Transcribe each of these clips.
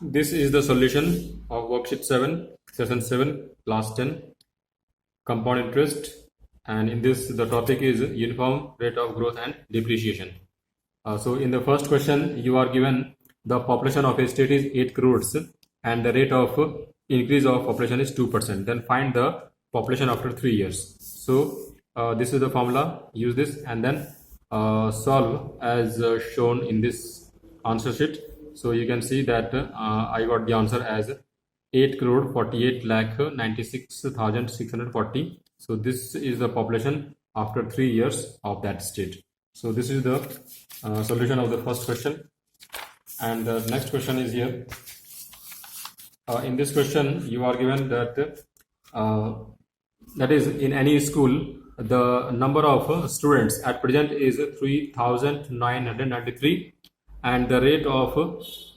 This is the solution of worksheet 7, session 7, class 10, compound interest. And in this, the topic is uniform rate of growth and depreciation. So in the first question, you are given the population of a state is 8 crores and the rate of increase of population is 2%. Then find the population after 3 years. So this is the formula, use this and then solve as shown in this answer sheet. So you can see that I got the answer as 8 crore 48 lakh 96,640. So this is the population after 3 years of that state. So this is the solution of the first question. And the next question is here. In this question, you are given that that is in any school, the number of students at present is 3,993 and the rate of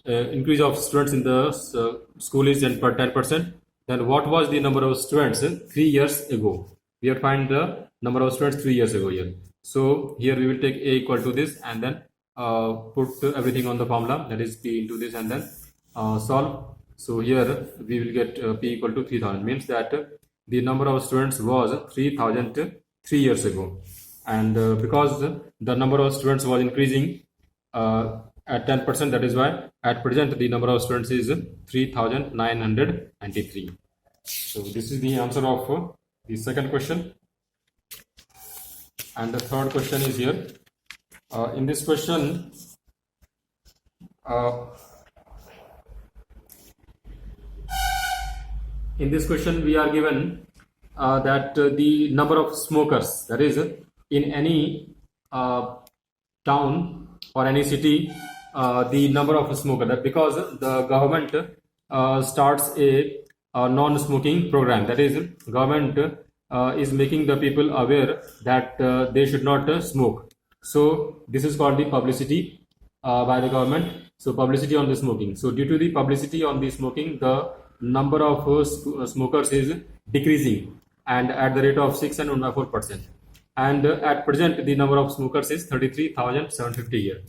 increase of students in the school is 10%. Then what was the number of students 3 years ago? We have find the number of students 3 years ago here. So here we will take A equal to this and then put everything on the formula, that is P into this and then solve. So here we will get P equal to 3000, means that the number of students was 3000 3 years ago, and because the number of students was increasing at 10%, that is why at present the number of students is 3,993. So this is the answer of the second question. And the third question is here. In this question, we are given that the number of smokers, that is in any town or any city, the number of smokers, that because the government starts a non-smoking program, that is government is making the people aware that they should not smoke. So this is called the publicity by the government. So publicity on the smoking. So due to the publicity on the smoking, the number of smokers is decreasing and at the rate of 6.4%. And at present the number of smokers is 33,750 here.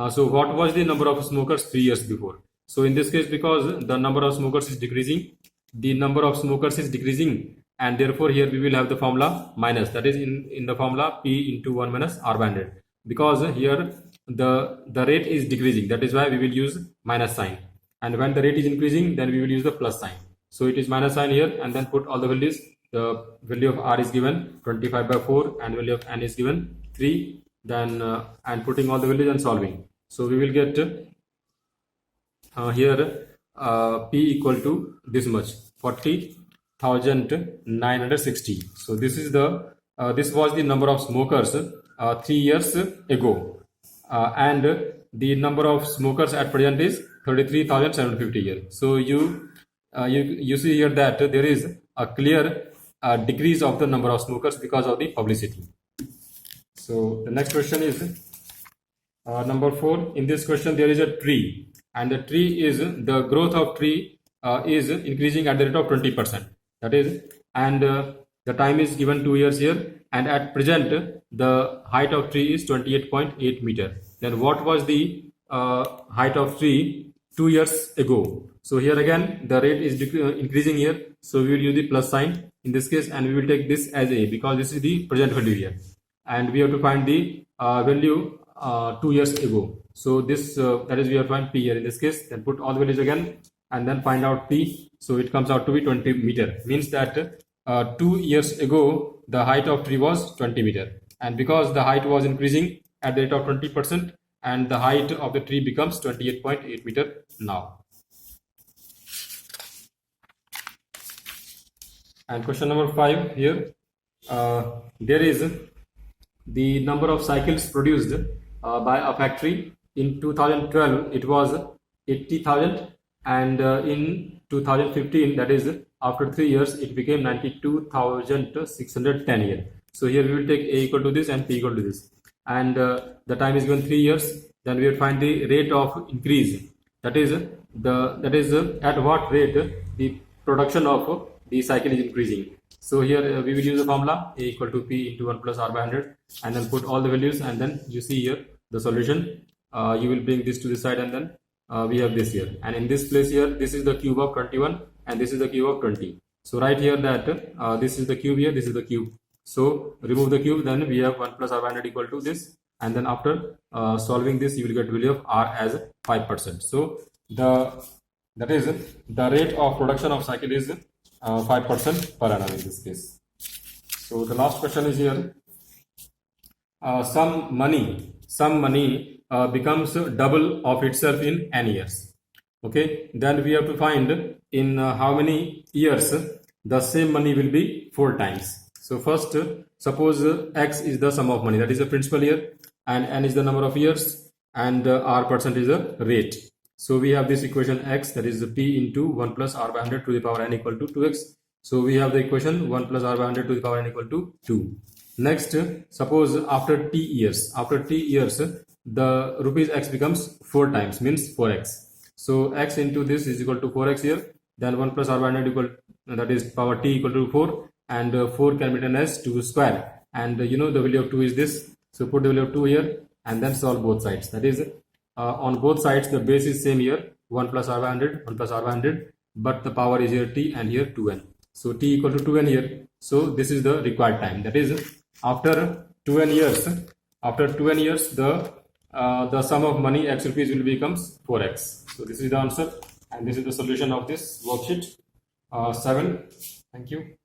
So what was the number of smokers 3 years before? So in this case, because the number of smokers is decreasing, the number of smokers is decreasing, and therefore here we will have the formula minus, that is in the formula P into 1 minus R by 100, because here the rate is decreasing, that is why we will use minus sign, and when the rate is increasing then we will use the plus sign. So it is minus sign here and then put all the values. The value of R is given 25/4 and value of N is given 3, then and putting all the values and solving. So we will get here P equal to this much, 40,960. So this is the this was the number of smokers 3 years ago, and the number of smokers at present is 33,750 here. So you see here that there is a clear decrease of the number of smokers because of the publicity. So the next question is number 4. In this question there is a tree, and the tree is the growth of tree is increasing at the rate of 20%, that is, and the time is given 2 years here, and at present the height of tree is 28.8 meter. Then what was the height of tree 2 years ago? So here again the rate is increasing here, so we will use the plus sign in this case, and we will take this as A because this is the present value here, and we have to find the value 2 years ago. So this that is we have to find P here in this case, then put all the values again and then find out P. So it comes out to be 20 meter, means that 2 years ago the height of tree was 20 meter, and because the height was increasing at the rate of 20%, and the height of the tree becomes 28.8 meter now. And question number 5 here, there is the number of cycles produced by a factory. In 2012 it was 80,000, and in 2015, that is after 3 years, it became 92,610 here. So here we will take A equal to this and P equal to this, and the time is given 3 years. Then we will find the rate of increase, that is at what rate the production of the cycle is increasing. So here we will use the formula A equal to P into 1 plus R by 100, and then put all the values, and then you see here the solution. You will bring this to the side and then we have this here, and in this place here, this is the cube of 21 and this is the cube of 20. So write here that this is the cube here, this is the cube. So remove the cube, then we have 1 plus r by 100 equal to this, and then after solving this, you will get value of r as 5%. So that is the rate of production of cycle is 5% per annum in this case. So the last question is here. Some money becomes double of itself in n years. Okay, then we have to find in how many years the same money will be 4 times. So first, suppose x is the sum of money, that is the principal year, and n is the number of years, and r% is the rate. So we have this equation x, that is p into 1 plus r by 100 to the power n equal to 2x. So we have the equation 1 plus r by 100 to the power n equal to 2. Next, suppose after t years, the rupees x becomes 4 times, means 4x. So x into this is equal to 4x here. Then 1 plus r by 100 equal, that is power t equal to 4, and 4 can be written as 2 square. And the value of 2 is this. So put the value of 2 here and then solve both sides. That is on both sides the base is same here, 1 plus r by 100, 1 plus r by 100, but the power is here t and here 2n. So t equal to 2n here. So this is the required time. That is after 2n years, the sum of money x rupees will becomes 4x. So this is the answer, and this is the solution of this worksheet 7. Thank you.